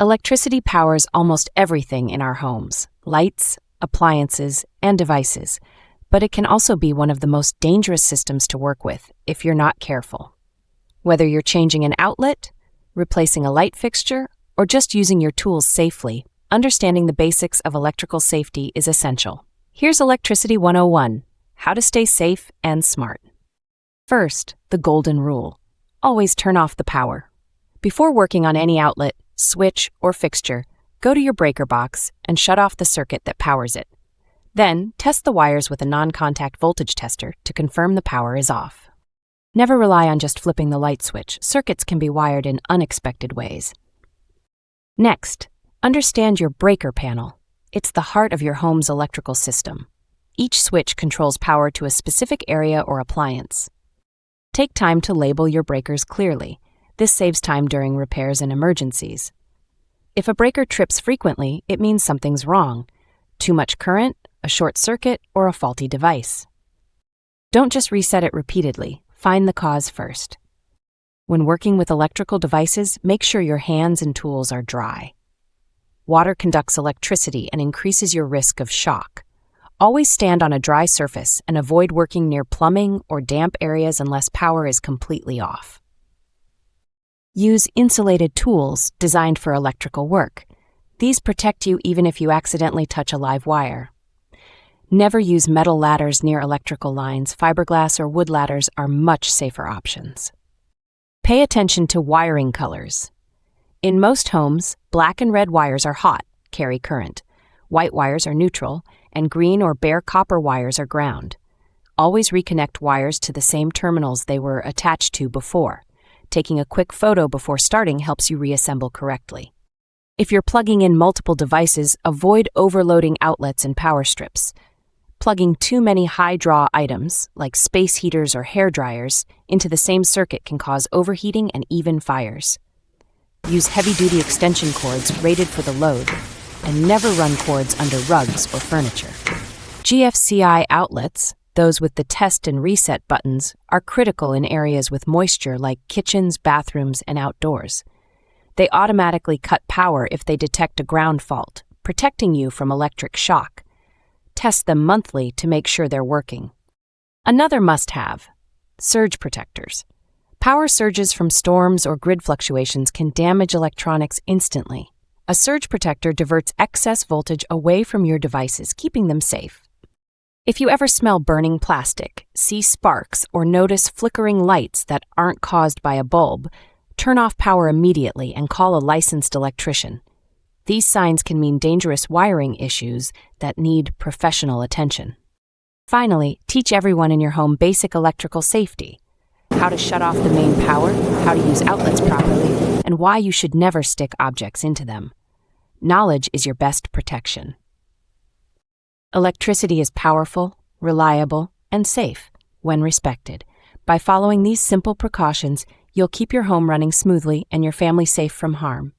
Electricity powers almost everything in our homes: lights, appliances, and devices, but it can also be one of the most dangerous systems to work with if you're not careful. Whether you're changing an outlet, replacing a light fixture, or just using your tools safely, understanding the basics of electrical safety is essential. Here's Electricity 101: how to stay safe and smart. First, the golden rule: always turn off the power. Before working on any outlet, switch, or fixture, go to your breaker box and shut off the circuit that powers it. Then, test the wires with a non-contact voltage tester to confirm the power is off. Never rely on just flipping the light switch. Circuits can be wired in unexpected ways. Next, understand your breaker panel. It's the heart of your home's electrical system. Each switch controls power to a specific area or appliance. Take time to label your breakers clearly. This saves time during repairs and emergencies. If a breaker trips frequently, it means something's wrong: too much current, a short circuit, or a faulty device. Don't just reset it repeatedly. Find the cause first. When working with electrical devices, make sure your hands and tools are dry. Water conducts electricity and increases your risk of shock. Always stand on a dry surface and avoid working near plumbing or damp areas unless power is completely off. Use insulated tools designed for electrical work. These protect you even if you accidentally touch a live wire. Never use metal ladders near electrical lines. Fiberglass or wood ladders are much safer options. Pay attention to wiring colors. In most homes, black and red wires are hot, carry current. White wires are neutral, and green or bare copper wires are ground. Always reconnect wires to the same terminals they were attached to before. Taking a quick photo before starting helps you reassemble correctly. If you're plugging in multiple devices, avoid overloading outlets and power strips. Plugging too many high-draw items, like space heaters or hair dryers, into the same circuit can cause overheating and even fires. Use heavy-duty extension cords rated for the load, and never run cords under rugs or furniture. GFCI outlets, those with the test and reset buttons, are critical in areas with moisture like kitchens, bathrooms, and outdoors. They automatically cut power if they detect a ground fault, protecting you from electric shock. Test them monthly to make sure they're working. Another must-have: surge protectors. Power surges from storms or grid fluctuations can damage electronics instantly. A surge protector diverts excess voltage away from your devices, keeping them safe. If you ever smell burning plastic, see sparks, or notice flickering lights that aren't caused by a bulb, turn off power immediately and call a licensed electrician. These signs can mean dangerous wiring issues that need professional attention. Finally, teach everyone in your home basic electrical safety: how to shut off the main power, how to use outlets properly, and why you should never stick objects into them. Knowledge is your best protection. Electricity is powerful, reliable, and safe when respected. By following these simple precautions, you'll keep your home running smoothly and your family safe from harm.